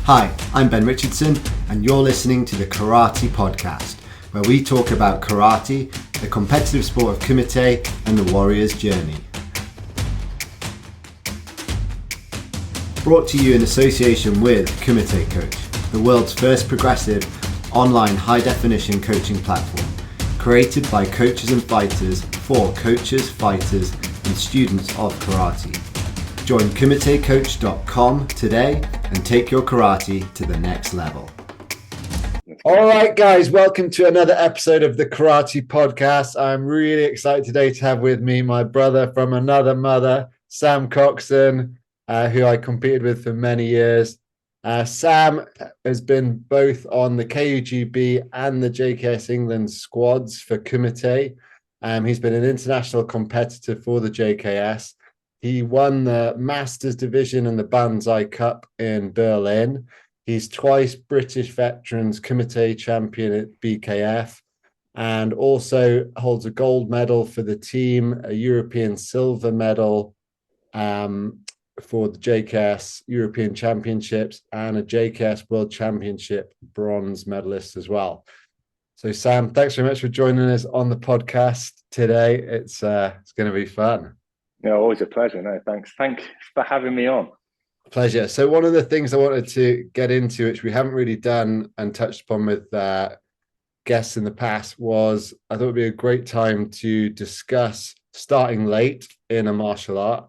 Hi, I'm Ben Richardson, and you're listening to the Karate Podcast, where we talk about karate, the competitive sport of Kumite, and the warrior's journey. Brought to you in association with Kumite Coach, the world's first progressive online high-definition coaching platform, created by coaches and fighters for coaches, fighters, and students of karate. Join KumiteCoach.com today and take your karate to the next level. All right, guys, welcome to another episode of the Karate Podcast. I'm really excited today to have with me my brother from another mother, Sam Coxon, who I competed with for many years. Sam has been both on the KUGB and the JKS England squads for Kumite. He's been an international competitor for the JKS. He won the Masters Division and the Banzai Cup in Berlin. He's twice British Veterans Kumite champion at BKF and also holds a gold medal for the team, a European silver medal for the JKS European Championships, and a JKS World Championship bronze medalist as well. So Sam, thanks very much for joining us on the podcast today. It's going to be fun. Yeah, always a pleasure. No, thanks for having me on. Pleasure. So one of the things I wanted to get into, which we haven't really done and touched upon with guests in the past, was I thought it would be a great time to discuss starting late in a martial art,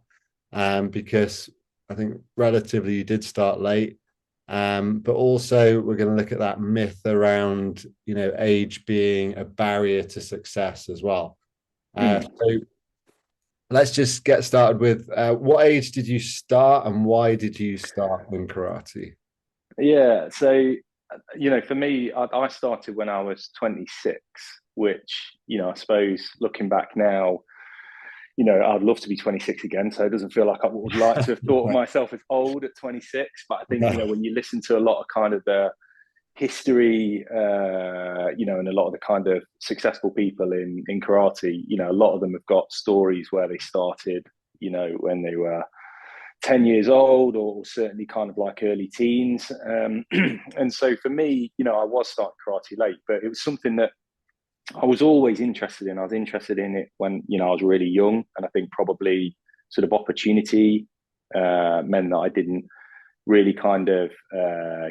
because I think relatively you did start late, but also we're going to look at that myth around, age being a barrier to success as well. So let's just get started with what age did you start and why did you start in karate? Yeah, so, for me, I started when I was 26, which, I suppose looking back now, I'd love to be 26 again. So it doesn't feel like I would like to have thought of myself as old at 26. But I think, when you listen to a lot of kind of the history, and a lot of the kind of successful people in karate, a lot of them have got stories where they started, when they were 10 years old or certainly kind of like early teens. And so for me, I was starting karate late, but it was something that I was always interested in. I was interested in it when, I was really young. And I think probably sort of opportunity meant that I didn't really kind of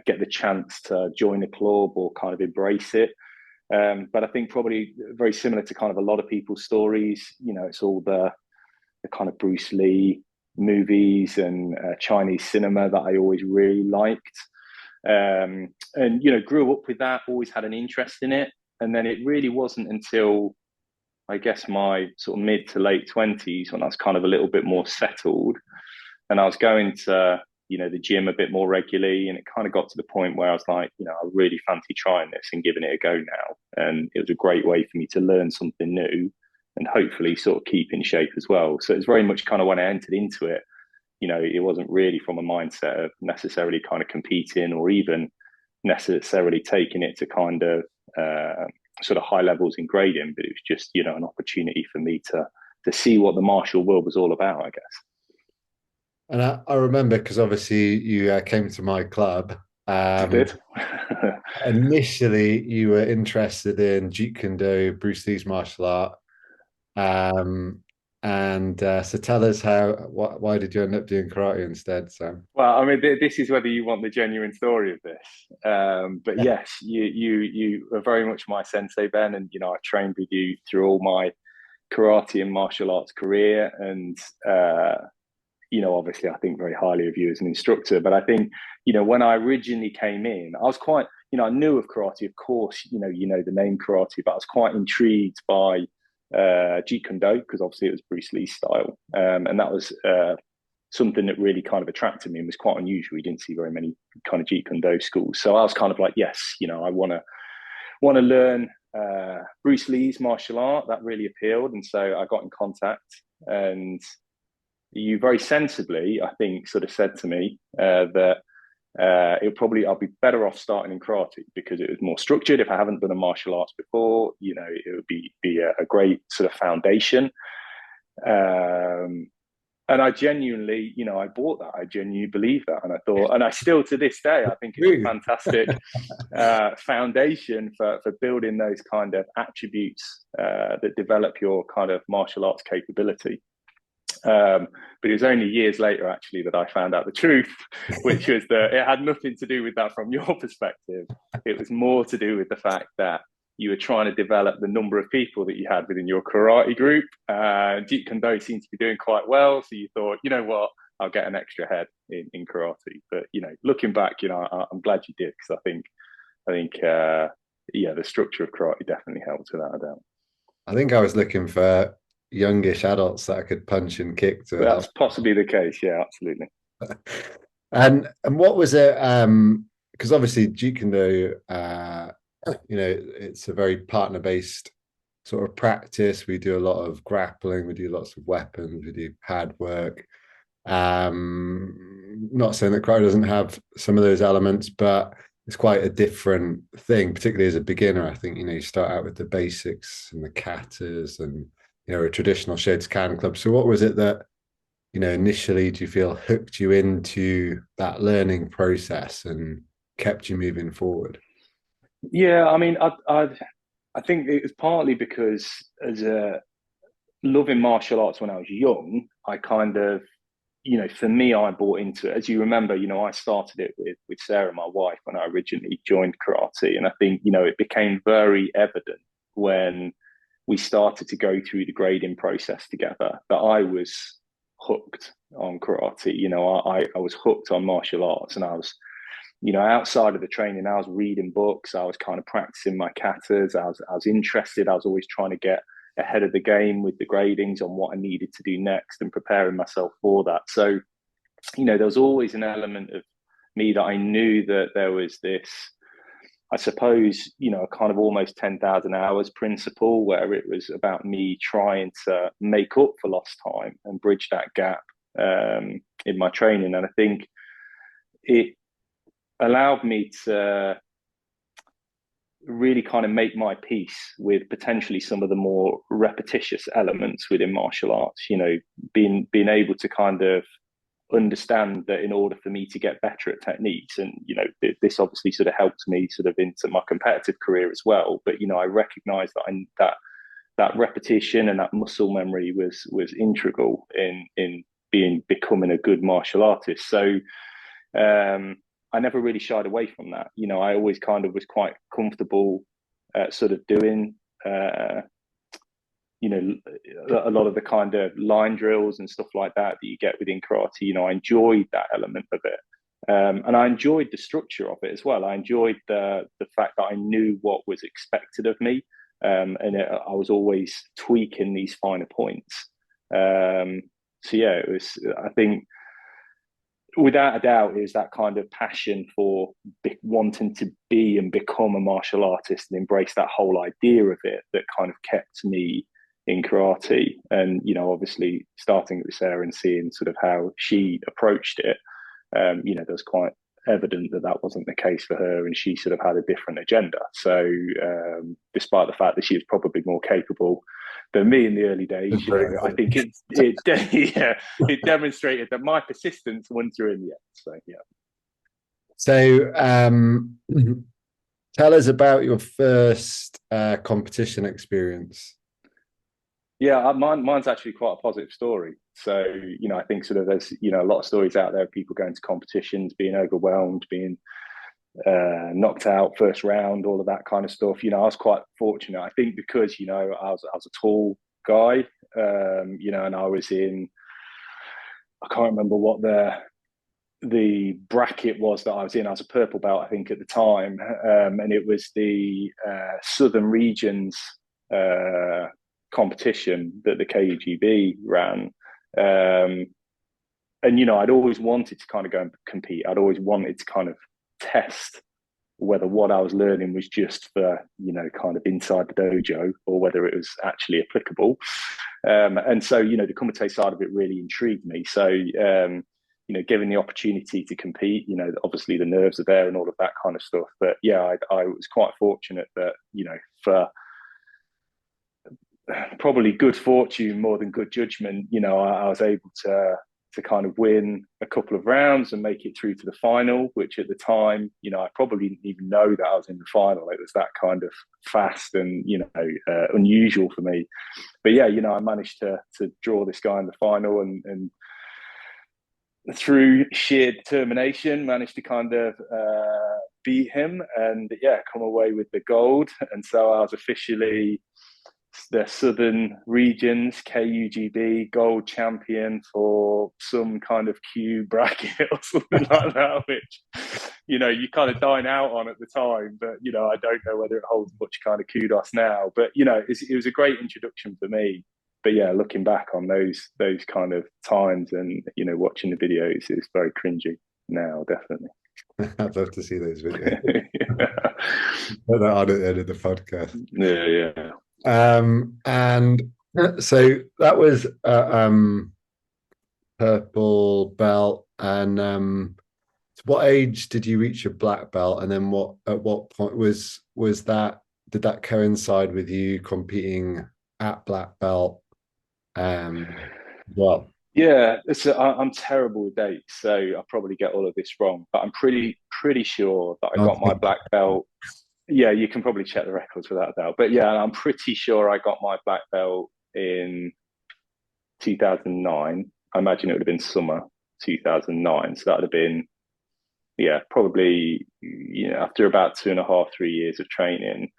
get the chance to join a club or kind of embrace it. But I think probably very similar to kind of a lot of people's stories, it's all the kind of Bruce Lee movies and Chinese cinema that I always really liked. And, grew up with that, always had an interest in it. And then it really wasn't until, I guess, my sort of mid to late 20s when I was kind of a little bit more settled and I was going to, the gym a bit more regularly. And it kind of got to the point where I was like, I really fancy trying this and giving it a go now. And it was a great way for me to learn something new and hopefully sort of keep in shape as well. So it's very much kind of when I entered into it, it wasn't really from a mindset of necessarily kind of competing or even necessarily taking it to kind of sort of high levels in grading, but it was just, an opportunity for me to see what the martial world was all about, I guess. And I remember, because obviously you came to my club. I did. Initially, you were interested in Jeet Kune Do, Bruce Lee's martial art. So tell us why did you end up doing karate instead, Sam? Well, I mean, this is whether you want the genuine story of this. But yes, you are very much my sensei, Ben, and I trained with you through all my karate and martial arts career, and obviously I think very highly of you as an instructor. But I think, when I originally came in, I was quite, I knew of karate, of course, the name karate, but I was quite intrigued by Jeet Kune Do, because obviously it was Bruce Lee style. And that was something that really kind of attracted me and was quite unusual. You didn't see very many kind of Jeet Kune Do schools. So I was kind of like, yes, I want to learn Bruce Lee's martial art. That really appealed. And so I got in contact, and you very sensibly, I think, sort of said to me that I'll be better off starting in karate because it was more structured. If I haven't done a martial arts before, it would be a great sort of foundation. And I genuinely, I bought that. I genuinely believe that. And I thought, and I still to this day, I think it's a fantastic foundation for building those kind of attributes that develop your kind of martial arts capability. But it was only years later, actually, that I found out the truth, which was that it had nothing to do with that from your perspective. It was more to do with the fact that you were trying to develop the number of people that you had within your karate group. Jeet Kune Do seemed to be doing quite well. So you thought, you know what, I'll get an extra head in karate. But, looking back, I'm glad you did, because I think, the structure of karate definitely helped, without a doubt. I think I was looking for youngish adults that I could punch and kick to. That's possibly the case. Yeah, absolutely. And what was it? Because obviously Jeet Kune Do, it's a very partner-based sort of practice. We do a lot of grappling, we do lots of weapons, we do pad work. Not saying that karate doesn't have some of those elements, but it's quite a different thing, particularly as a beginner. I think, you start out with the basics and the katas and, a traditional Shotokan club. So what was it that, initially, do you feel hooked you into that learning process and kept you moving forward? Yeah, I mean, I think it was partly because as a loving martial arts when I was young, I kind of, for me, I bought into it. As you remember, I started it with Sarah, my wife, when I originally joined karate. And I think, it became very evident when we started to go through the grading process together that I was hooked on karate. I was hooked on martial arts, and I was, outside of the training, I was reading books, I was kind of practicing my katas, I was interested, I was always trying to get ahead of the game with the gradings on what I needed to do next and preparing myself for that. So, there was always an element of me that I knew that there was this, I suppose, kind of almost 10,000 hours principle, where it was about me trying to make up for lost time and bridge that gap in my training. And I think it allowed me to really kind of make my peace with potentially some of the more repetitious elements within martial arts, being able to kind of understand that in order for me to get better at techniques, and this obviously sort of helped me sort of into my competitive career as well, but I recognized that repetition and that muscle memory was integral in becoming a good martial artist. So I never really shied away from that. I always kind of was quite comfortable sort of doing a lot of the kind of line drills and stuff like that you get within karate. I enjoyed that element of it. And I enjoyed the structure of it as well. I enjoyed the fact that I knew what was expected of me. I was always tweaking these finer points. So yeah, it was, I think, without a doubt, it was that kind of passion for wanting to be and become a martial artist and embrace that whole idea of it that kind of kept me in karate. And obviously starting with Sarah and seeing sort of how she approached it, there's quite evident that wasn't the case for her, and she sort of had a different agenda. So despite the fact that she was probably more capable than me in the early days, I think it demonstrated that my persistence won through in the end. So yeah. So tell us about your first competition experience. Yeah, mine's actually quite a positive story. So, I think sort of there's, a lot of stories out there of people going to competitions, being overwhelmed, being knocked out first round, all of that kind of stuff. I was quite fortunate, I think, because, I was a tall guy, and I was I can't remember what the bracket was that I was in. I was a purple belt, I think, at the time. And it was the Southern Regions competition that the KUGB ran. And, I'd always wanted to kind of go and compete. I'd always wanted to kind of test whether what I was learning was just for, kind of inside the dojo, or whether it was actually applicable. And so, the Kumite side of it really intrigued me. So, given the opportunity to compete, obviously the nerves are there and all of that kind of stuff. But yeah, I was quite fortunate that, for probably good fortune more than good judgment. I was able to kind of win a couple of rounds and make it through to the final, which at the time, I probably didn't even know that I was in the final. It was that kind of fast and, unusual for me. But yeah, I managed to draw this guy in the final, and through sheer determination, managed to kind of beat him and, yeah, come away with the gold. And so I was officially the Southern Regions KUGB gold champion for some kind of Q bracket or something like that, which, you kind of dine out on at the time. But, I don't know whether it holds much kind of kudos now. But, it was a great introduction for me. But yeah, looking back on those kind of times and, watching the videos, it's very cringy now, definitely. I'd love to see those videos. Put that on at the end of the podcast. Yeah. And so that was purple belt. And what age did you reach your black belt? And then at what point was that? Did that coincide with you competing at black belt? Well, yeah, I'm terrible with dates, so I probably get all of this wrong. But I'm pretty sure that I got my black belt. Yeah, you can probably check the records without a doubt. But yeah, I'm pretty sure I got my black belt in 2009. I imagine it would have been summer 2009. So that would have been, yeah, probably, after about 2.5, 3 years of training.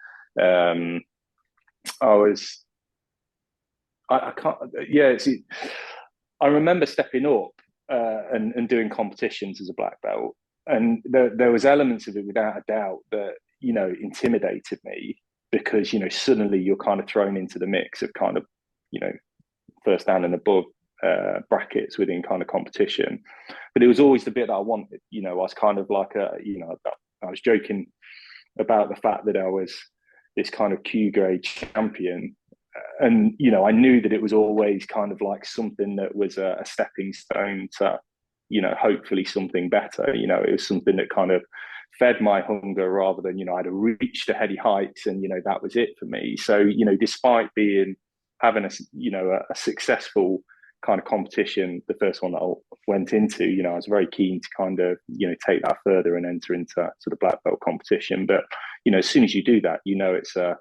I remember stepping up and doing competitions as a black belt. And there was elements of it, without a doubt, that, intimidated me, because, suddenly you're kind of thrown into the mix of kind of, first down and above brackets within kind of competition. But it was always the bit that I wanted. I was kind of like I was joking about the fact that I was this kind of Q grade champion. And, I knew that it was always kind of like something that was a stepping stone to, hopefully something better. It was something that kind of fed my hunger, rather than, I'd reached the heady heights and, that was it for me. So, despite having a successful kind of competition, the first one that I went into, I was very keen to kind of, take that further and enter into sort of black belt competition. But, as soon as you do that, it's a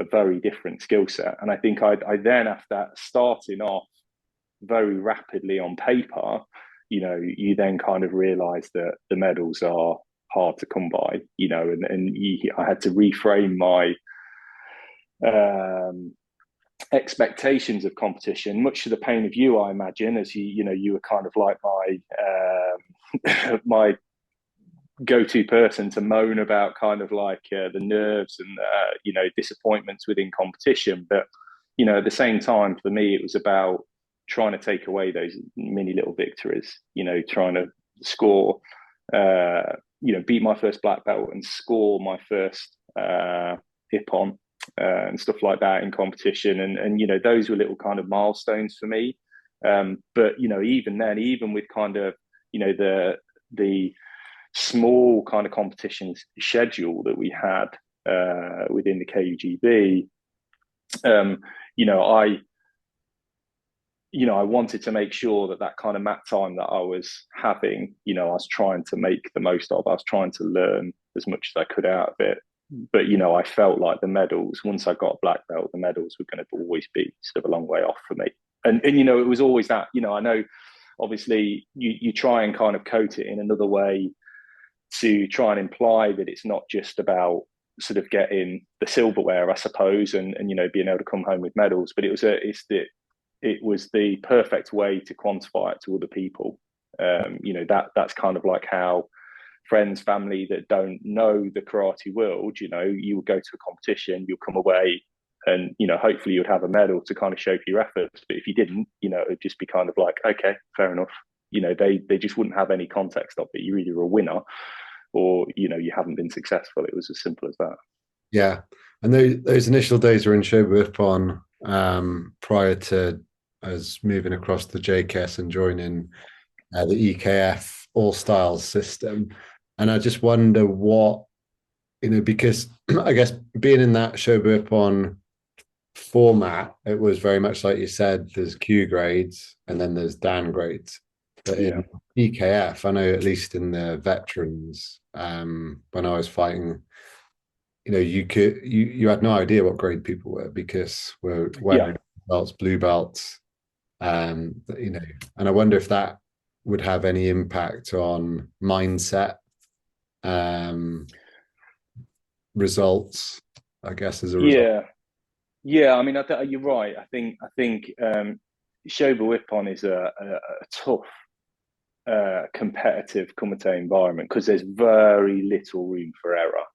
very different skill set. And I think I then, after starting off very rapidly on paper, you then kind of realize that the medals are hard to come by, I had to reframe my expectations of competition, much to the pain of you, I imagine, as you were kind of like my my go-to person to moan about kind of like the nerves and disappointments within competition. But at the same time, for me, it was about trying to take away those mini little victories, trying to score, beat my first black belt and score my first Ippon and stuff like that in competition. And those were little kind of milestones for me. But even then, even with kind of the small kind of competitions schedule that we had within the KUGB, I wanted to make sure that kind of mat time that I was having, I was trying to make the most of. I was trying to learn as much as I could out of it. But, I felt like the medals, once I got a black belt, the medals were going to always be sort of a long way off for me. And it was always that, I know, obviously, you try and kind of coat it in another way to try and imply that it's not just about sort of getting the silverware, I suppose, and being able to come home with medals. But it was the perfect way to quantify it to other people. That's kind of like how friends, family that don't know the karate world, you would go to a competition, you'll come away and, hopefully you'd have a medal to kind of show for your efforts. But if you didn't, it'd just be kind of like, okay, fair enough. They just wouldn't have any context of it. You're either a winner or, you haven't been successful. It was as simple as that. Yeah. And those initial days were in Shotokan prior to us moving across the JKS and joining the EKF all styles system. And I just wonder what, because I guess being in that Shotokan format, it was very much like you said, there's Q grades and then there's Dan grades. But Yeah. in EKF, I know at least in the veterans, when I was fighting, you had no idea what grade people were because we're Yeah. wearing belts, blue belts, you know, and I wonder if that would have any impact on mindset, um, results, I guess, as a result. Yeah. Yeah. I mean, you're right. I think Shoba Whippon is a tough competitive Kumite environment because there's very little room for error.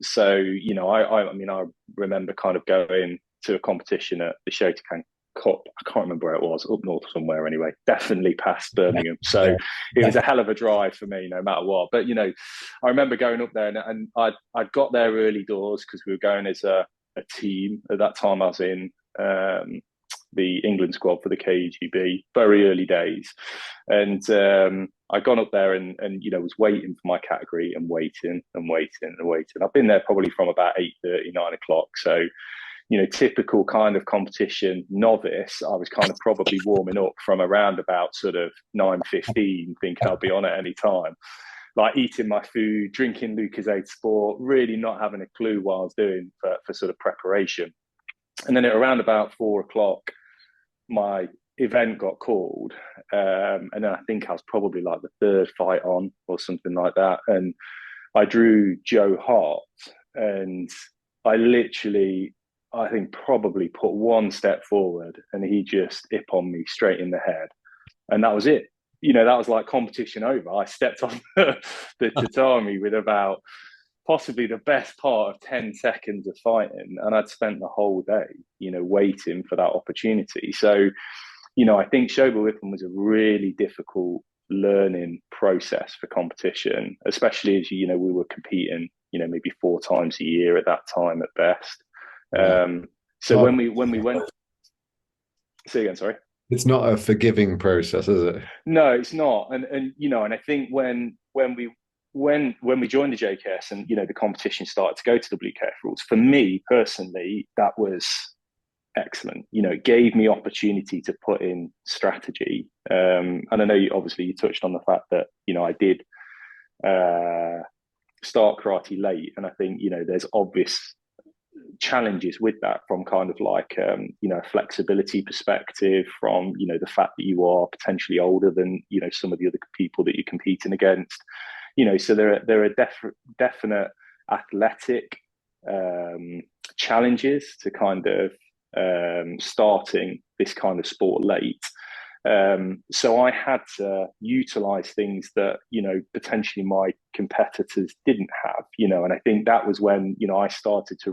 So I mean, I remember kind of going to a competition at the Shotokan Cup. I can't remember where it was, up north somewhere anyway. Definitely past Birmingham. So it was a hell of a drive for me, no matter what. But I remember going up there, and I'd got there early doors because we were going as a team. At that time, I was in the England squad for the KGB, very early days. And I gone up there and was waiting for my category and waiting and waiting and waiting. I've been there probably from about 8:30, 9 o'clock. So, typical kind of competition novice, I was kind of probably warming up from around about sort of 9:15, thinking I'll be on at any time. Like eating my food, drinking Lucozade Sport, really not having a clue what I was doing for sort of preparation. And then at around about 4 o'clock, my event got called, and then I think I was probably like the third fight on or something like that, and I drew Joe Hart, and I literally, I think probably put one step forward, and he just hit on me straight in the head, and that was it. That was like competition over. I stepped on the tatami with about possibly the best part of 10 seconds of fighting, and I'd spent the whole day waiting for that opportunity. So I think Shoba Whipping was a really difficult learning process for competition, especially as we were competing maybe 4 times a year at that time at best. Yeah. So when we went, say again, sorry. It's not a forgiving process, is it? No, it's not. And I think when we joined the JKS and the competition started to go to the blue KF rules, for me personally, that was excellent. It gave me opportunity to put in strategy. And I know obviously you touched on the fact that I did start karate late, and I think there's obvious challenges with that from kind of like a flexibility perspective, from the fact that you are potentially older than some of the other people that you're competing against. So there are definite athletic challenges to kind of starting this kind of sport late. So I had to utilize things that potentially my competitors didn't have, and I think that was when I started to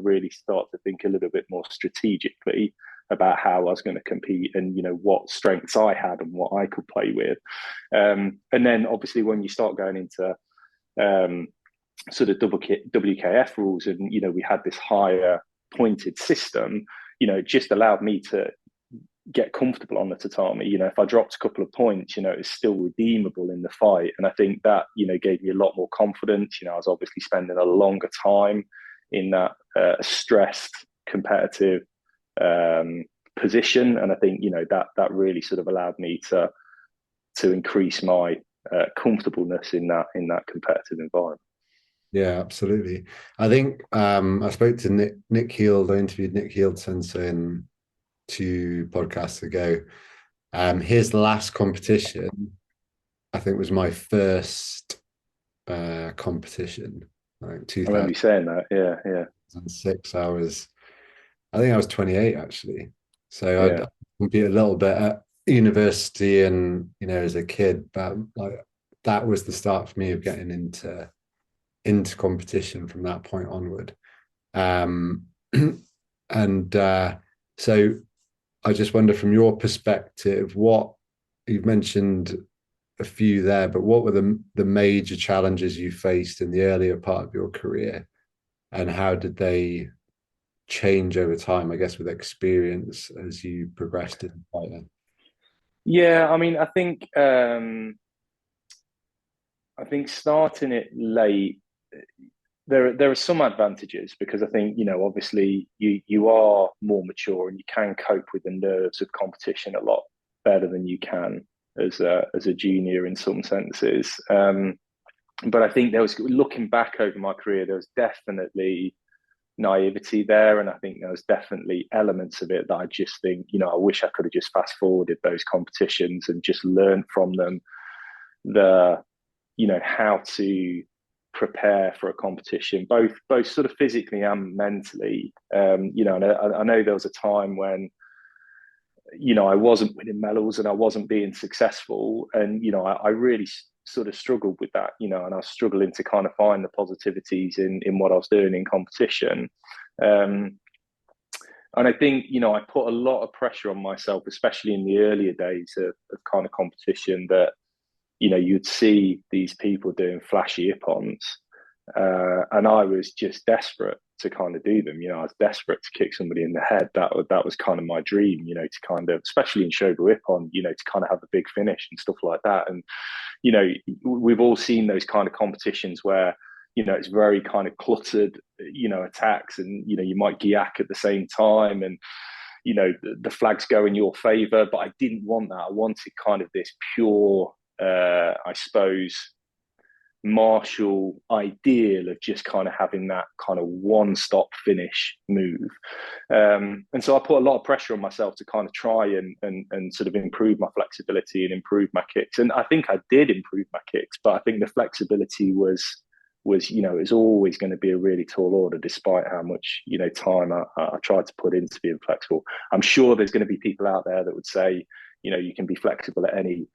think a little bit more strategically about how I was going to compete, and what strengths I had and what I could play with. And then obviously when you start going into sort of WKF rules, and we had this higher pointed system, it just allowed me to get comfortable on the tatami. If I dropped a couple of points, it's still redeemable in the fight. And I think that, gave me a lot more confidence. I was obviously spending a longer time in that stressed, competitive position. And I think, that really sort of allowed me to increase my comfortableness in that competitive environment. Yeah, absolutely. I think I spoke to Nick Heald. I interviewed Nick Heald Sensei in 2 podcasts ago. His last competition, I think, was my first competition. Like I remember you saying that. Yeah, yeah. 2006. I think I was 28 actually. So Yeah. I competed a little bit at university and as a kid, but like that was the start for me of getting into competition from that point onward. And so I just wonder, from your perspective, what you've mentioned a few there, but what were the major challenges you faced in the earlier part of your career, and how did they change over time, I guess, with experience as you progressed in fighting? Yeah, I mean, I think starting it late, there are some advantages, because I think, obviously you are more mature and you can cope with the nerves of competition a lot better than you can as a junior in some senses. But I think looking back over my career, there was definitely naivety there, and I think there was definitely elements of it that I just think, I wish I could have just fast forwarded those competitions and just learned from them how to prepare for a competition, both sort of physically and mentally. And I know there was a time when I wasn't winning medals and I wasn't being successful, and I really sort of struggled with that, and I was struggling to kind of find the positivities in what I was doing in competition. And I think, I put a lot of pressure on myself, especially in the earlier days of kind of competition, that, you'd see these people doing flashy ippons. And I was just desperate to kind of do them. I was desperate to kick somebody in the head. That was kind of my dream, to kind of, especially in Shogo Ippon, to kind of have a big finish and stuff like that. And, we've all seen those kind of competitions where, it's very kind of cluttered, attacks, and, you might gyak at the same time, and, the flags go in your favor. But I didn't want that. I wanted kind of this pure, I suppose, martial ideal of just kind of having that kind of one-stop finish move. And so I put a lot of pressure on myself to kind of try and sort of improve my flexibility and improve my kicks. And I think I did improve my kicks, but I think the flexibility was it's always going to be a really tall order, despite how much time I tried to put into being flexible. I'm sure there's going to be people out there that would say, you can be flexible at any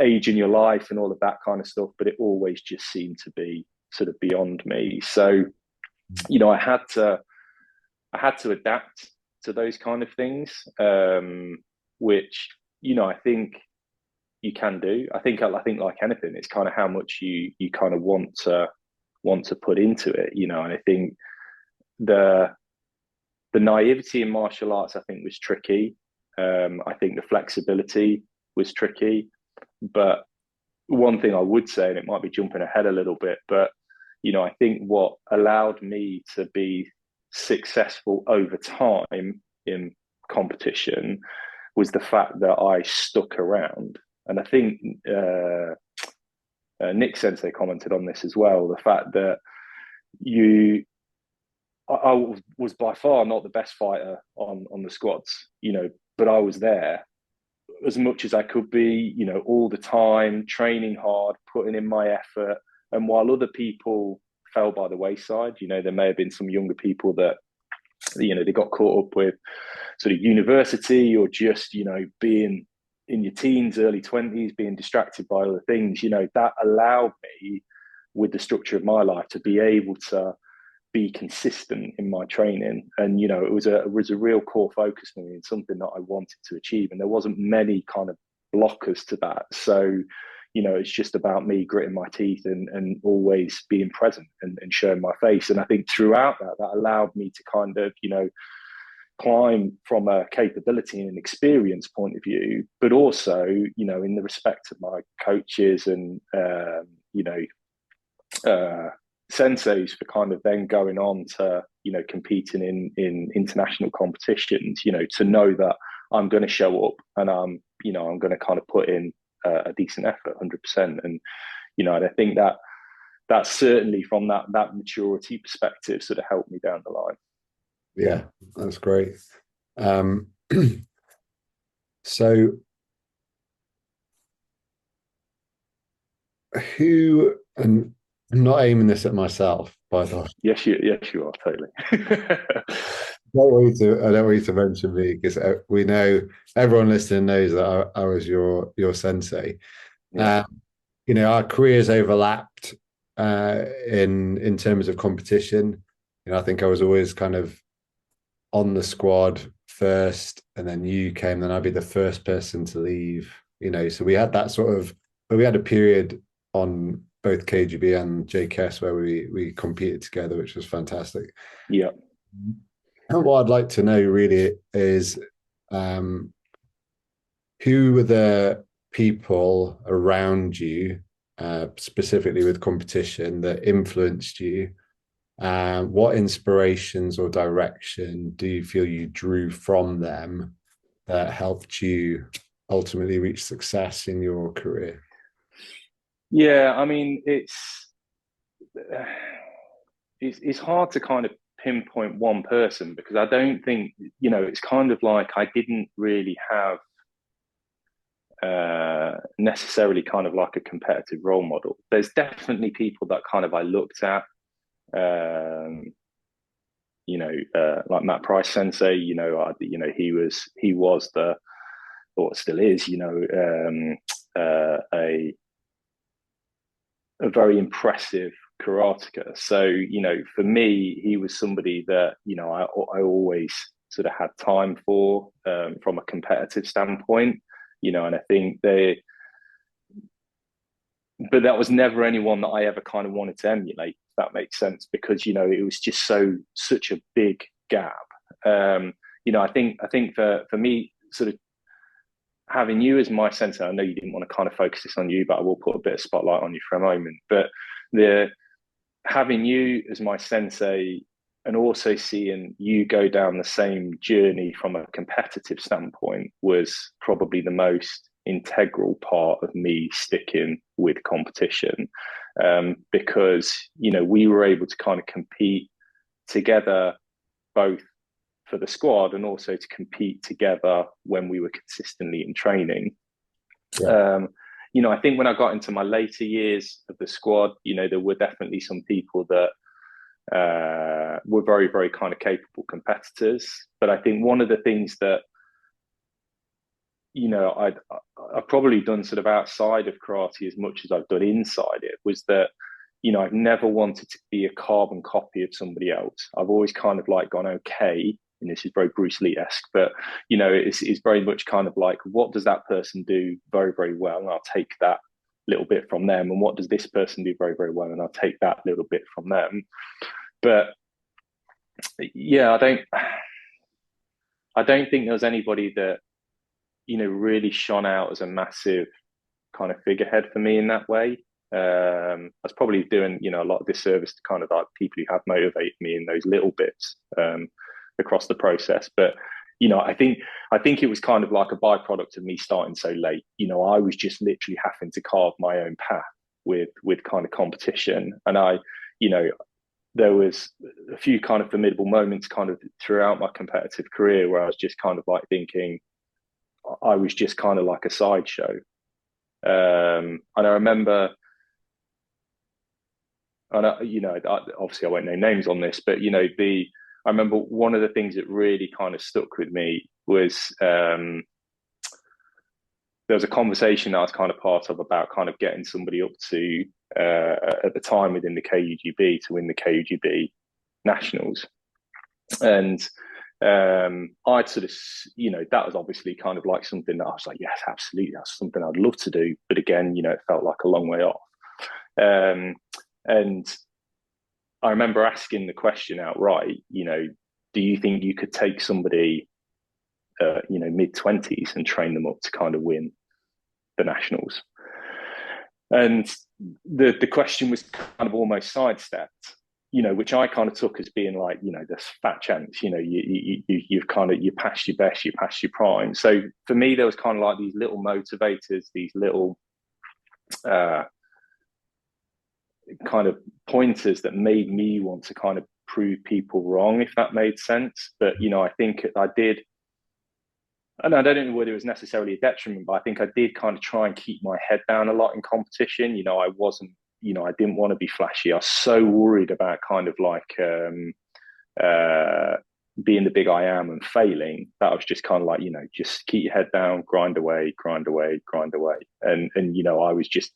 age in your life and all of that kind of stuff, but it always just seemed to be sort of beyond me. So, I had to adapt to those kind of things, which, I think you can do. I think like anything, it's kind of how much you kind of want to put into it, and I think the naivety in martial arts, I think, was tricky. I think the flexibility was tricky, but one thing I would say, and it might be jumping ahead a little bit, but I think what allowed me to be successful over time in competition was the fact that I stuck around. And I think Nick Sensei commented on this as well, the fact that I was by far not the best fighter on the squads, but I was there as much as I could be, all the time, training hard, putting in my effort. And while other people fell by the wayside, there may have been some younger people that, they got caught up with sort of university, or just, being in your teens, early 20s, being distracted by other things, that allowed me, with the structure of my life, to be able to be consistent in my training. And it was a real core focus for me, and something that I wanted to achieve, and there wasn't many kind of blockers to that. So it's just about me gritting my teeth and always being present and showing my face. And I think throughout that allowed me to kind of climb from a capability and an experience point of view, but also in the respect of my coaches and senseis, for kind of then going on to competing in international competitions, to know that I'm going to show up, and I'm going to kind of put in a decent effort, 100%. And I think that certainly from that maturity perspective sort of helped me down the line. Yeah, that's great. So who, and I'm not aiming this at myself, by the way. Yes, you are, totally. I don't want you to mention me, because we know, everyone listening knows that I was your sensei. Yeah. Our careers overlapped in terms of competition. I think I was always kind of on the squad first, and then you came, then I'd be the first person to leave. So we had that sort of, but we had a period on both KGB and JKS where we competed together, which was fantastic. Yeah. And what I'd like to know really is who were the people around you, specifically with competition, that influenced you, What inspirations or direction do you feel you drew from them that helped you ultimately reach success in your career? Yeah, I mean, it's hard to kind of pinpoint one person, because I don't think, it's kind of like I didn't really have necessarily kind of like a competitive role model. There's definitely people that kind of I looked at, like Matt Price Sensei. He was the, or still is, a very impressive karateka. So, for me, he was somebody that, I always sort of had time for, from a competitive standpoint, and I think but that was never anyone that I ever kind of wanted to emulate, if that makes sense, because, it was just such a big gap. I think for me, sort of having you as my sensei, I know you didn't want to kind of focus this on you, but I will put a bit of spotlight on you for a moment. But having you as my sensei, and also seeing you go down the same journey from a competitive standpoint, was probably the most integral part of me sticking with competition, because we were able to kind of compete together, both for the squad and also to compete together when we were consistently in training. Yeah. I think when I got into my later years of the squad, there were definitely some people that were very, very kind of capable competitors. But I think one of the things that, I've probably done sort of outside of karate as much as I've done inside it, was that, I've never wanted to be a carbon copy of somebody else. I've always kind of like gone, okay, and this is very Bruce Lee-esque, but, it's very much kind of like, what does that person do very, very well? And I'll take that little bit from them. And what does this person do very, very well? And I'll take that little bit from them. But yeah, I don't think there was anybody that, really shone out as a massive kind of figurehead for me in that way. I was probably doing, a lot of disservice to kind of like people who have motivated me in those little bits across the process. But, I think it was kind of like a byproduct of me starting so late. I was just literally having to carve my own path with kind of competition. And there was a few kind of formidable moments kind of throughout my competitive career where I was just kind of like thinking I was just kind of like a sideshow. And I remember, obviously I won't name names on this, but I remember one of the things that really kind of stuck with me was there was a conversation that I was kind of part of about kind of getting somebody up to at the time within the KUGB to win the KUGB nationals. And I'd sort of, that was obviously kind of like something that I was like, yes, absolutely, that's something I'd love to do. But again, it felt like a long way off. And I remember asking the question outright, do you think you could take somebody, mid-20s and train them up to kind of win the nationals? And the question was kind of almost sidestepped, which I kind of took as being like, there's fat chance, you've kind of, you passed your best, you passed your prime. So for me, there was kind of like these little motivators, these little kind of pointers that made me want to kind of prove people wrong, if that made sense. But, I think I did, and I don't know whether it was necessarily a detriment, but I think I did kind of try and keep my head down a lot in competition. I wasn't, I didn't want to be flashy. I was so worried about kind of like being the big I am and failing that I was just kind of like, just keep your head down, grind away, grind away, grind away. And I was just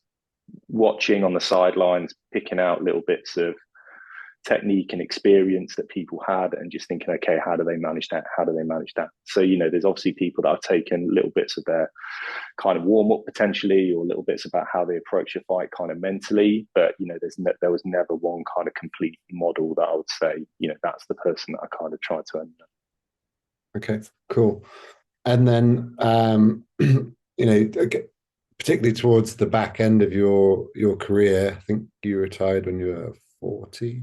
watching on the sidelines, picking out little bits of technique and experience that people had and just thinking, okay, how do they manage that? How do they manage that? So, there's obviously people that have taken little bits of their kind of warm up potentially, or little bits about how they approach a fight kind of mentally. But, there was never one kind of complete model that I would say, that's the person that I kind of tried to emulate. Okay, cool. And then, particularly towards the back end of your career, I think you retired when you were 40.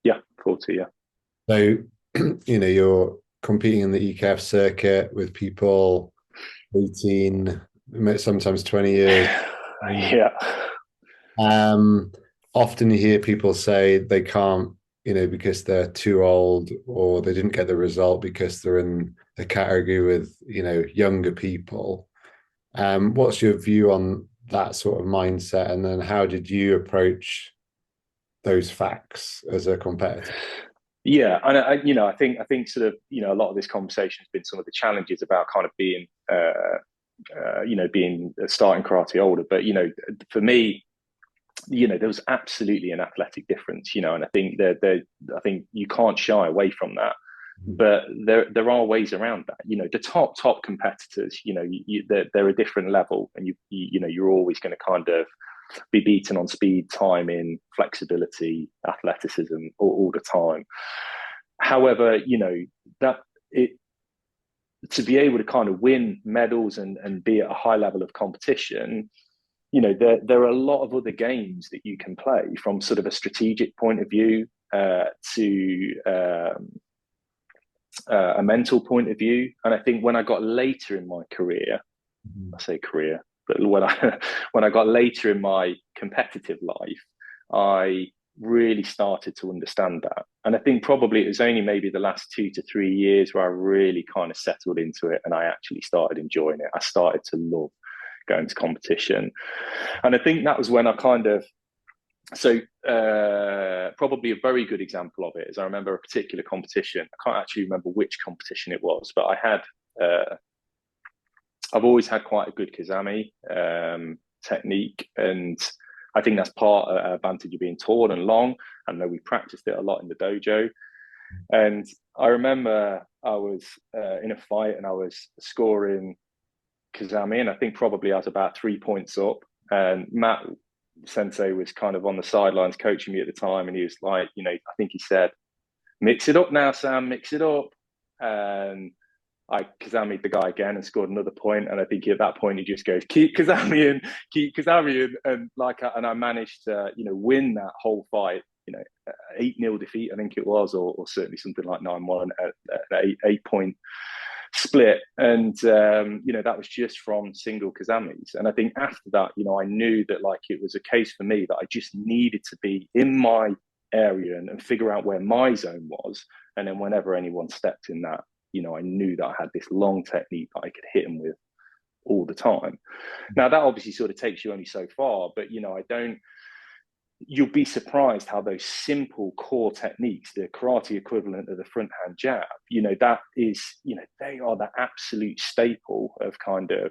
Yeah, 40, yeah. So, you're competing in the EKF circuit with people 18, sometimes 20 years. Yeah. Often you hear people say they can't, because they're too old, or they didn't get the result because they're in a category with, younger people. What's your view on that sort of mindset? And then how did you approach those facts as a competitor? Yeah, and I think sort of, a lot of this conversation has been some of the challenges about kind of being, being starting karate older. But for me, there was absolutely an athletic difference, and I think I think you can't shy away from that. But there are ways around that. The top competitors, they're a different level, and you're always going to kind of be beaten on speed, timing, flexibility, athleticism all the time. However, that it to be able to kind of win medals and be at a high level of competition, there are a lot of other games that you can play from sort of a strategic point of view, to a mental point of view. And I think when I got later in my career, I say career, but when I got later in my competitive life, I really started to understand that. And I think probably it was only maybe the last 2 to 3 years where I really kind of settled into it, and I actually started enjoying it. I started to love going to competition. And I think that was when I kind of, probably a very good example of it is I remember a particular competition. I can't actually remember which competition it was, but I've always had quite a good kizami technique, and I think that's part of the advantage of being tall and long. I know we practiced it a lot in the dojo. And I remember I was in a fight and I was scoring kizami, and I think probably I was about 3 points up. And Matt Sensei was kind of on the sidelines coaching me at the time, and he was like, I think he said, "Mix it up now, Sam, mix it up." And I kizami'd the guy again and scored another point. And I think at that point he just goes, keep kizamiing, and I managed to, win that whole fight, 8-0 defeat, I think it was, or certainly something like 9-1, an 8-point split. And, that was just from single kizamis. And I think after that, I knew that it was a case for me that I just needed to be in my area and figure out where my zone was. And then whenever anyone stepped in that, I knew that I had this long technique that I could hit them with all the time. Now, that obviously sort of takes you only so far, but, you'll be surprised how those simple core techniques, the karate equivalent of the front hand jab, that is, they are the absolute staple of kind of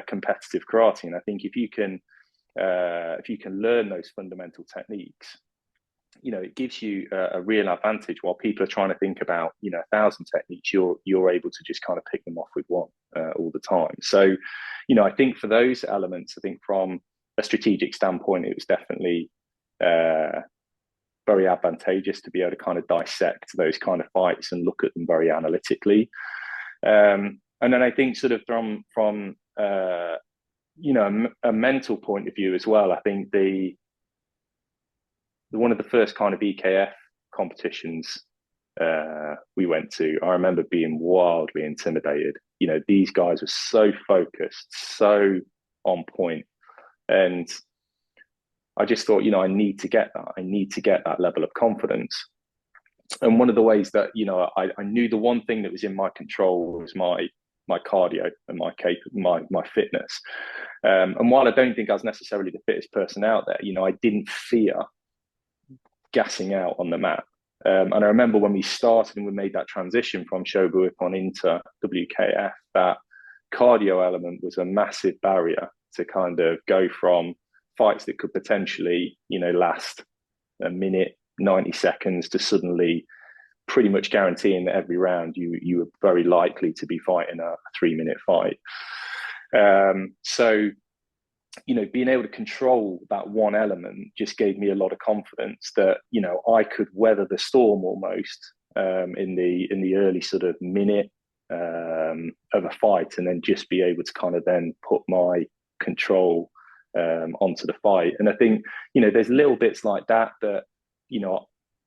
competitive karate. And I think if you can learn those fundamental techniques, it gives you a real advantage. While people are trying to think about, 1,000 techniques, you're able to just kind of pick them off with one all the time. So, I think for those elements, I think from a strategic standpoint, it was definitely very advantageous to be able to kind of dissect those kind of fights and look at them very analytically. And then I think sort of from a mental point of view as well, I think one of the first kind of EKF competitions we went to, I remember being wildly intimidated. These guys were so focused, so on point. And I just thought, I need to get that. I need to get that level of confidence. And one of the ways that, I knew the one thing that was in my control was my cardio and my fitness. And while I don't think I was necessarily the fittest person out there, I didn't fear gassing out on the mat. And I remember when we started and we made that transition from Shotokan into WKF, that cardio element was a massive barrier to kind of go from fights that could potentially, last a minute, 90 seconds to suddenly pretty much guaranteeing that every round you were very likely to be fighting a 3-minute fight. So, being able to control that one element just gave me a lot of confidence that, I could weather the storm almost in the early sort of minute of a fight, and then just be able to kind of then put my control onto the fight. And I think, there's little bits like that,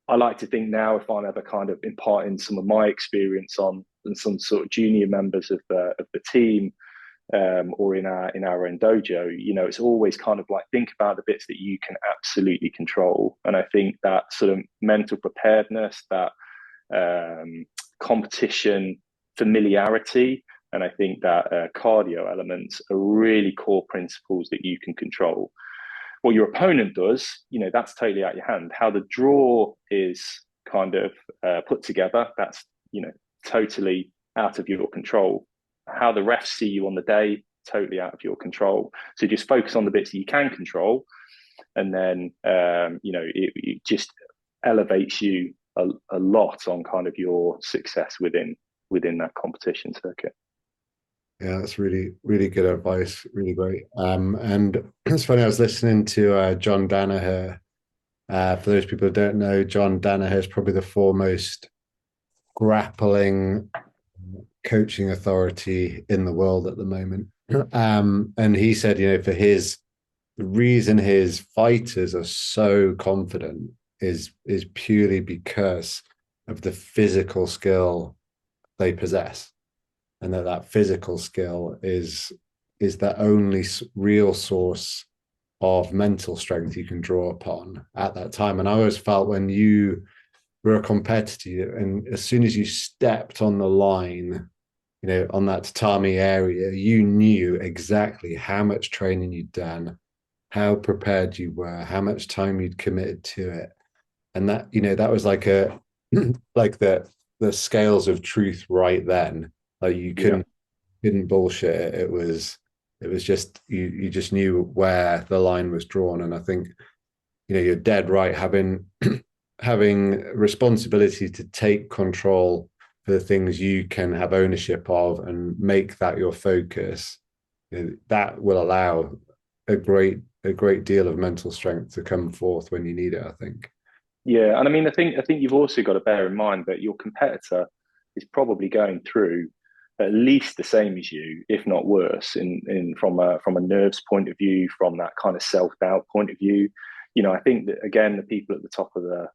I like to think now, if I'm ever kind of imparting some of my experience on some sort of junior members of the team, or in our own dojo, it's always kind of like, think about the bits that you can absolutely control. And I think that sort of mental preparedness, that competition familiarity, and I think that cardio elements are really core principles that you can control. What your opponent does, that's totally out of your hand. How the draw is kind of put together, that's, totally out of your control. How the refs see you on the day, totally out of your control. So just focus on the bits that you can control, and then it just elevates you a lot on kind of your success within that competition circuit. Yeah, that's really, really good advice. Really great. And it's funny, I was listening to John Danaher. For those people who don't know, John Danaher is probably the foremost grappling coaching authority in the world at the moment. And he said, for the reason his fighters are so confident is purely because of the physical skill they possess. And that physical skill is the only real source of mental strength you can draw upon at that time. And I always felt, when you were a competitor, and as soon as you stepped on the line, on that tatami area, you knew exactly how much training you'd done, how prepared you were, how much time you'd committed to it. And that, that was like like the scales of truth right then. Like, you couldn't bullshit it. It was just, you just knew where the line was drawn. And I think, you're dead right, having responsibility to take control for the things you can have ownership of and make that your focus. That will allow a great deal of mental strength to come forth when you need it, I think. Yeah, and I mean, I think you've also got to bear in mind that your competitor is probably going through at least the same as you, if not worse, from a nerves point of view, from that kind of self-doubt point of view. I think that, again, the people at the top of the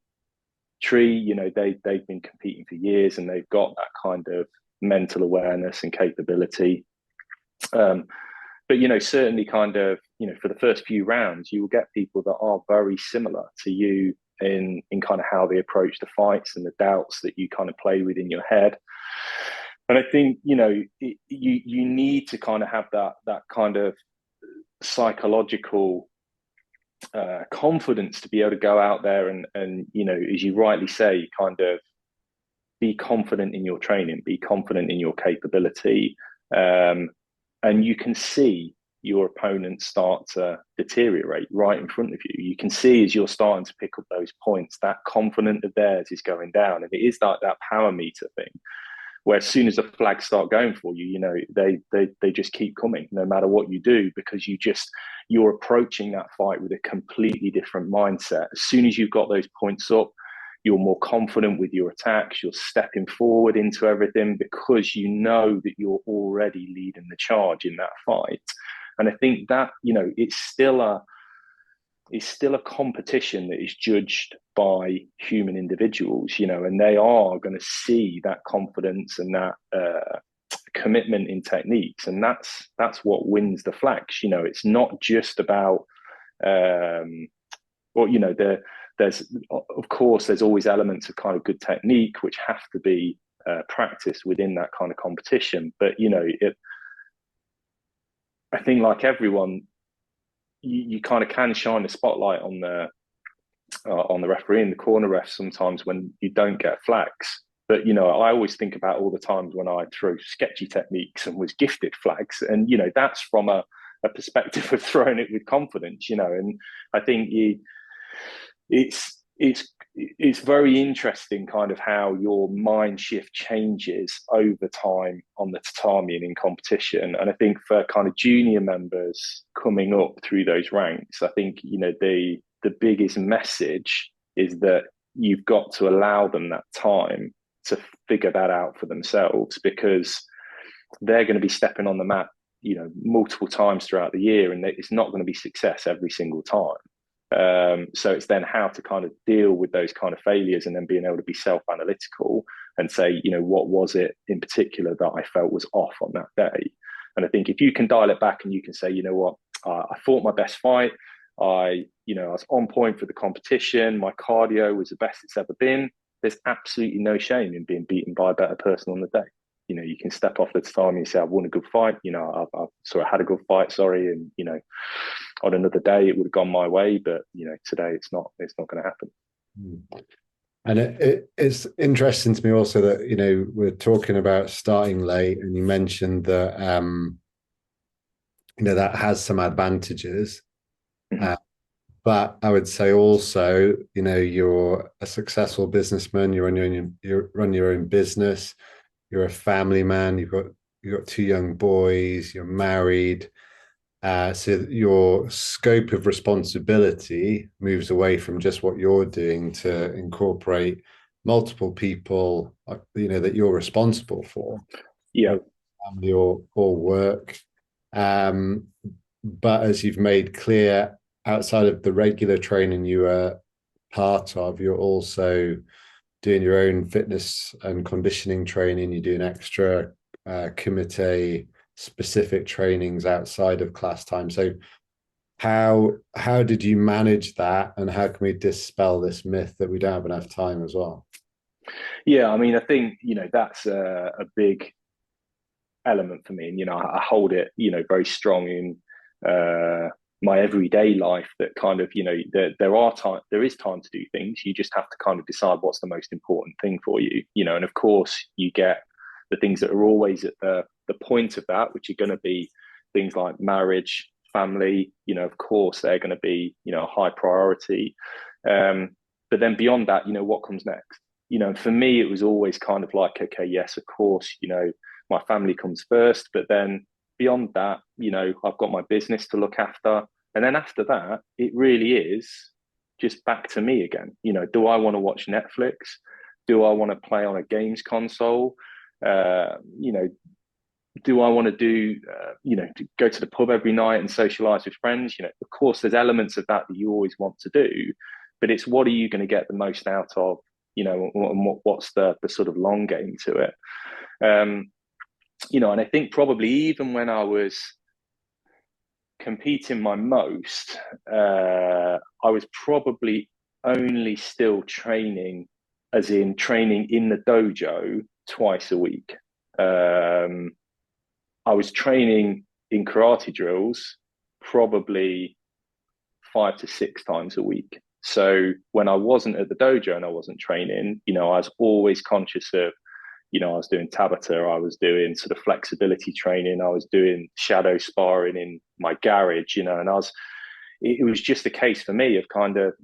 tree, they've been competing for years, and they've got that kind of mental awareness and capability. But certainly kind of, for the first few rounds, you will get people that are very similar to you in kind of how they approach the fights and the doubts that you kind of play with in your head. And I think, you need to kind of have that kind of psychological confidence to be able to go out there and, as you rightly say, kind of be confident in your training, be confident in your capability. And you can see your opponents start to deteriorate right in front of you. You can see, as you're starting to pick up those points, that confidence of theirs is going down. And it is that power meter thing, where as soon as the flags start going for you, they just keep coming no matter what you do, because you're approaching that fight with a completely different mindset. As soon as you've got those points up, you're more confident with your attacks, you're stepping forward into everything, because you know that you're already leading the charge in that fight. And I think that, it's still a competition that is judged by human individuals, and they are going to see that confidence and that commitment in techniques, and that's what wins the flags. It's not just about there's always elements of kind of good technique which have to be practiced within that kind of competition. But I think, like everyone, you kind of can shine the spotlight on the referee and the corner ref sometimes when you don't get flags. But I always think about all the times when I threw sketchy techniques and was gifted flags, and that's from a perspective of throwing it with confidence. And I think it's very interesting kind of how your mind shift changes over time on the tatami and in competition. And I think for kind of junior members coming up through those ranks, I think, the biggest message is that you've got to allow them that time to figure that out for themselves, because they're going to be stepping on the mat, multiple times throughout the year, and it's not going to be success every single time. So it's then how to kind of deal with those kind of failures, and then being able to be self-analytical and say, what was it in particular that I felt was off on that day? And I think if you can dial it back and you can say, what, I fought my best fight. I was on point for the competition. My cardio was the best it's ever been. There's absolutely no shame in being beaten by a better person on the day. You can step off the time and you say, I've won a good fight. I've sort of had a good fight, sorry. And, on another day it would have gone my way, but, today it's not going to happen. And it's interesting to me also that, we're talking about starting late, and you mentioned that, that has some advantages. Mm-hmm. But I would say also, you're a successful businessman, you run your own business, you're a family man, you've got 2 young boys, you're married. So your scope of responsibility moves away from just what you're doing to incorporate multiple people, that you're responsible for. Yeah. Family or work. But as you've made clear, outside of the regular training you are part of, you're also doing your own fitness and conditioning training. You're doing extra Kumite specific trainings outside of class time. So how did you manage that, and how can we dispel this myth that we don't have enough time as well? Yeah, I think that's a big element for me, and I hold it very strong in my everyday life, that kind of there is time to do things. You just have to kind of decide what's the most important thing for you, and of course you get the things that are always at the point of that, which are going to be things like marriage, family. Of course they're going to be a high priority, but then beyond that, what comes next? For me it was always kind of like, okay, yes, of course, my family comes first, but then beyond that, I've got my business to look after. And then after that, it really is just back to me again. Do I want to watch Netflix? Do I want to play on a games console? Do I want to to go to the pub every night and socialize with friends? Of course, there's elements of that you always want to do, but it's what are you going to get the most out of, and what's the sort of long game to it? And I think probably even when I was competing my most, I was probably only still training, as in training in the dojo twice a week. I was training in karate drills probably 5 to 6 times a week. So when I wasn't at the dojo and I wasn't training, I was always conscious of, I was doing Tabata, I was doing sort of flexibility training, I was doing shadow sparring in my garage, and it was just a case for me of kind of,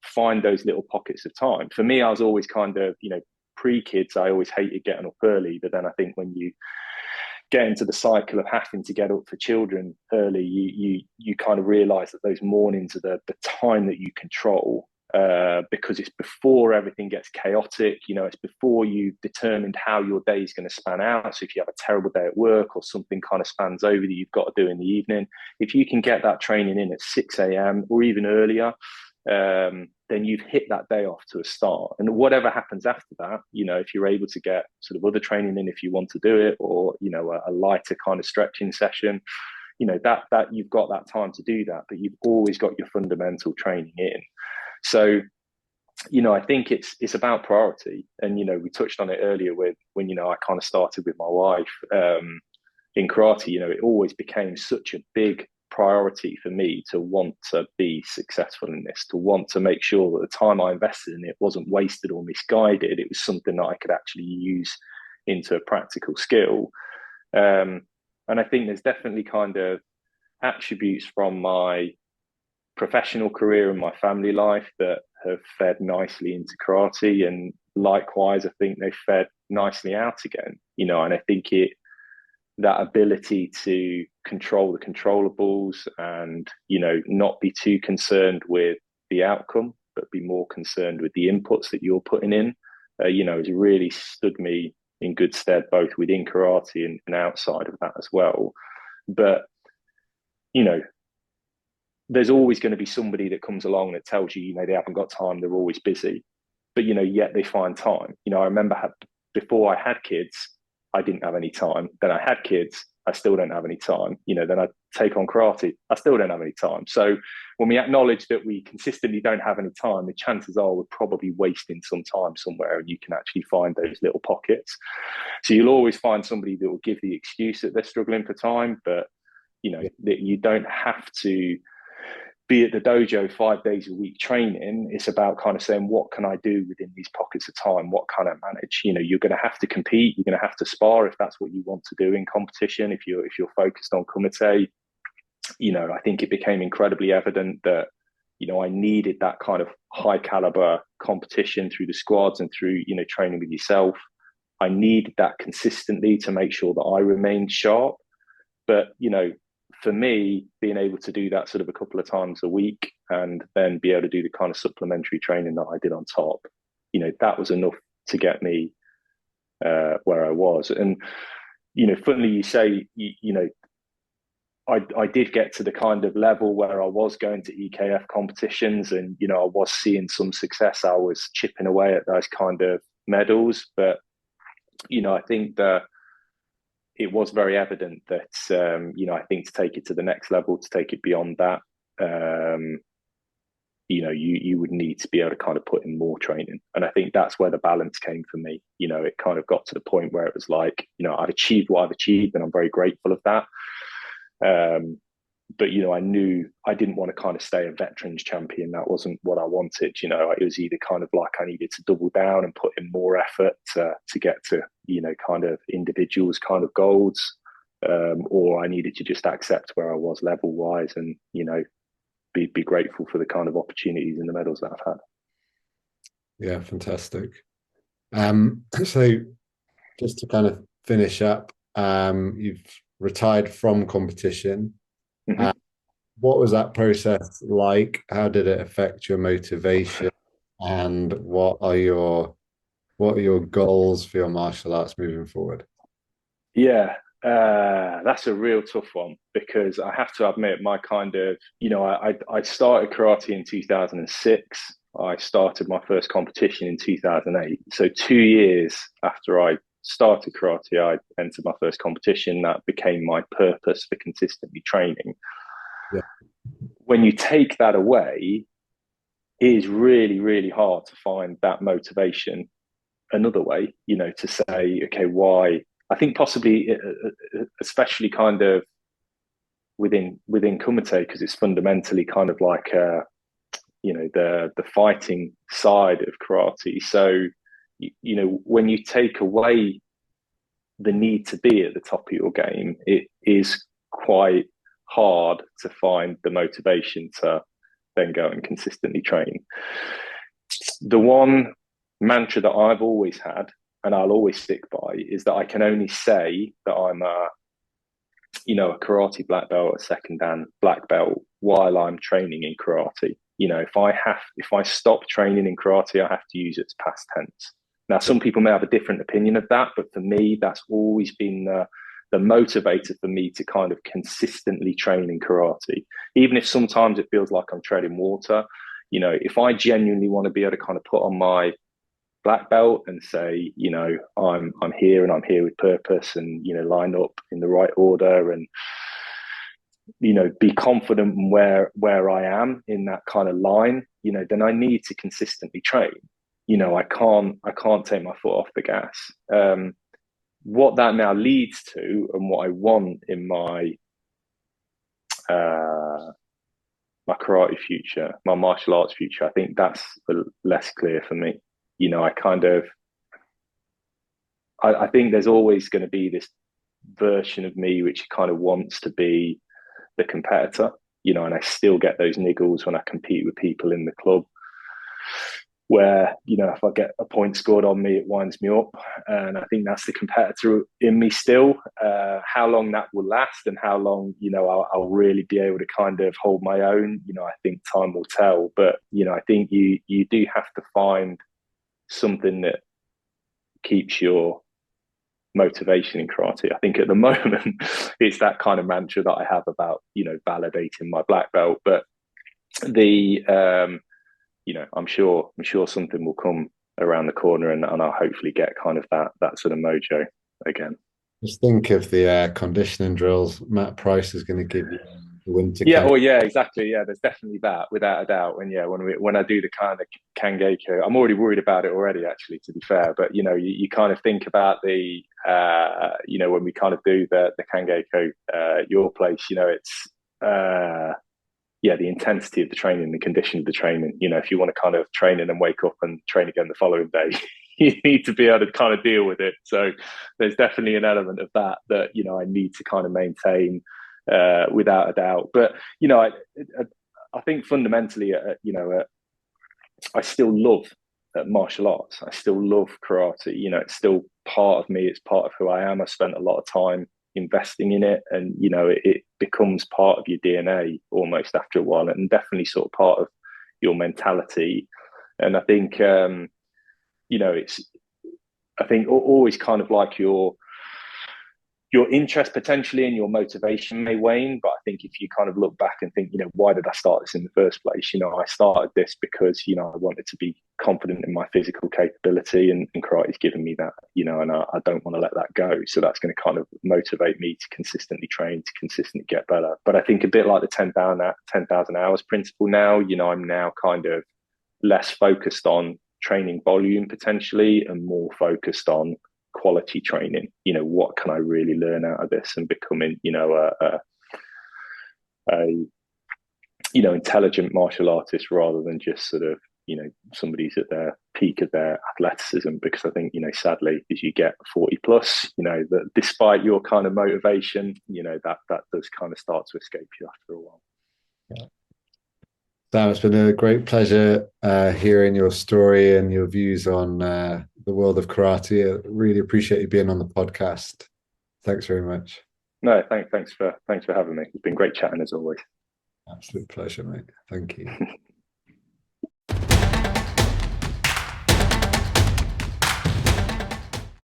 find those little pockets of time. For me, I was always kind of, pre-kids, I always hated getting up early, but then I think when you get into the cycle of having to get up for children early, you kind of realize that those mornings are the time that you control, because it's before everything gets chaotic. It's before you've determined how your day is going to span out. So if you have a terrible day at work or something kind of spans over that you've got to do in the evening, if you can get that training in at 6 a.m. or even earlier, then you've hit that day off to a start. And whatever happens after that, if you're able to get sort of other training in, if you want to do it, or, a lighter kind of stretching session, that you've got that time to do that, but you've always got your fundamental training in. So, I think it's about priority. And, we touched on it earlier with when, I kind of started with my wife in karate, it always became such a big priority for me to want to be successful in this, to want to make sure that the time I invested in it wasn't wasted or misguided. It was something that I could actually use into a practical skill. And I think there's definitely kind of attributes from my professional career and my family life that have fed nicely into karate, and likewise I think they fed nicely out again, and I think that ability to control the controllables and, not be too concerned with the outcome, but be more concerned with the inputs that you're putting in, has really stood me in good stead, both within karate and outside of that as well. But, there's always going to be somebody that comes along that tells you, they haven't got time, they're always busy, but, yet they find time. I remember before I had kids, I didn't have any time. Then I had kids, I still don't have any time. Then I take on karate, I still don't have any time. So when we acknowledge that we consistently don't have any time, the chances are we're probably wasting some time somewhere, and you can actually find those little pockets. So you'll always find somebody that will give the excuse that they're struggling for time, but that you don't have to be at the dojo 5 days a week training. It's about kind of saying, what can I do within these pockets of time? What can I manage? You're going to have to compete. You're going to have to spar if that's what you want to do in competition. If you're focused on Kumite, I think it became incredibly evident that, I needed that kind of high caliber competition through the squads and through, training with yourself. I needed that consistently to make sure that I remained sharp. But, for me, being able to do that sort of a couple of times a week and then be able to do the kind of supplementary training that I did on top, that was enough to get me where I was. And, funnily you say, I did get to the kind of level where I was going to EKF competitions and, I was seeing some success. I was chipping away at those kind of medals. But, I think that it was very evident that, I think to take it to the next level, to take it beyond that, you would need to be able to kind of put in more training. And I think that's where the balance came for me. It kind of got to the point where it was like, I've achieved what I've achieved and I'm very grateful of that. But, I knew I didn't want to kind of stay a veterans champion. That wasn't what I wanted. It was either kind of like I needed to double down and put in more effort to get to, kind of individuals kind of goals, or I needed to just accept where I was level wise and, be grateful for the kind of opportunities and the medals that I've had. Yeah, fantastic. So just to kind of finish up, you've retired from competition. Mm-hmm. What was that process like? How did it affect your motivation? And what are your goals for your martial arts moving forward? Yeah, that's a real tough one, because I have to admit my kind of, I started karate in 2006. I started my first competition in 2008. So 2 years after I started karate, I entered my first competition. That became my purpose for consistently training. Yeah. When you take that away, it is really, really hard to find that motivation another way, to say, okay, why? I think possibly, especially kind of within Kumite, because it's fundamentally kind of like, the fighting side of karate. So, when you take away the need to be at the top of your game, it is quite hard to find the motivation to then go and consistently train. The one mantra that I've always had, and I'll always stick by, is that I can only say that I'm a karate black belt, a second dan black belt, while I'm training in karate. If I stop training in karate, I have to use it as past tense. Now, some people may have a different opinion of that, but for me, that's always been the motivator for me to kind of consistently train in karate. Even if sometimes it feels like I'm treading water, if I genuinely want to be able to kind of put on my black belt and say, I'm here and I'm here with purpose, and, line up in the right order and, be confident in where I am in that kind of line, then I need to consistently train. I can't take my foot off the gas. What that now leads to, and what I want in my my karate future, my martial arts future, I think that's less clear for me. I think there's always going to be this version of me which kind of wants to be the competitor, and I still get those niggles when I compete with people in the club, where, if I get a point scored on me, it winds me up. And I think that's the competitor in me still. How long that will last and how long, I'll really be able to kind of hold my own, I think time will tell. But, I think you do have to find something that keeps your motivation in karate. I think at the moment, it's that kind of mantra that I have about, validating my black belt. But I'm sure something will come around the corner, and I'll hopefully get kind of that sort of mojo again. Just think of the conditioning drills Matt Price is going to give you the winter Yeah, camp. oh yeah, exactly. Yeah, there's definitely that, without a doubt. And yeah, when I do the kind of Kangeko, I'm already worried about it already, actually, to be fair. But you kind of think about the when we kind of do the Kangeko, your place, it's the intensity of the training, the condition of the training. If you want to kind of train and then wake up and train again the following day, you need to be able to kind of deal with it. So there's definitely an element of that I need to kind of maintain, without a doubt. But I think fundamentally, I still love martial arts. I still love karate. It's still part of me. It's part of who I am. I spent a lot of time investing in it, and it becomes part of your DNA almost after a while, and definitely sort of part of your mentality. And I think always kind of like your interest potentially and your motivation may wane. But I think if you kind of look back and think, why did I start this in the first place? I started this because, I wanted to be confident in my physical capability, and karate's given me that, and I don't want to let that go. So that's going to kind of motivate me to consistently train, to consistently get better. But I think a bit like the 10,000 hours principle now, I'm now kind of less focused on training volume potentially, and more focused on quality training. What can I really learn out of this, and becoming a intelligent martial artist, rather than just sort of somebody's at their peak of their athleticism. Because I think sadly, as you get 40 plus, that despite your kind of motivation, that does kind of start to escape you after a while. Yeah. Sam, it's been a great pleasure hearing your story and your views on the world of karate. I really appreciate you being on the podcast. Thanks very much. No, thanks for having me. It's been great chatting as always. Absolute pleasure, mate. Thank you.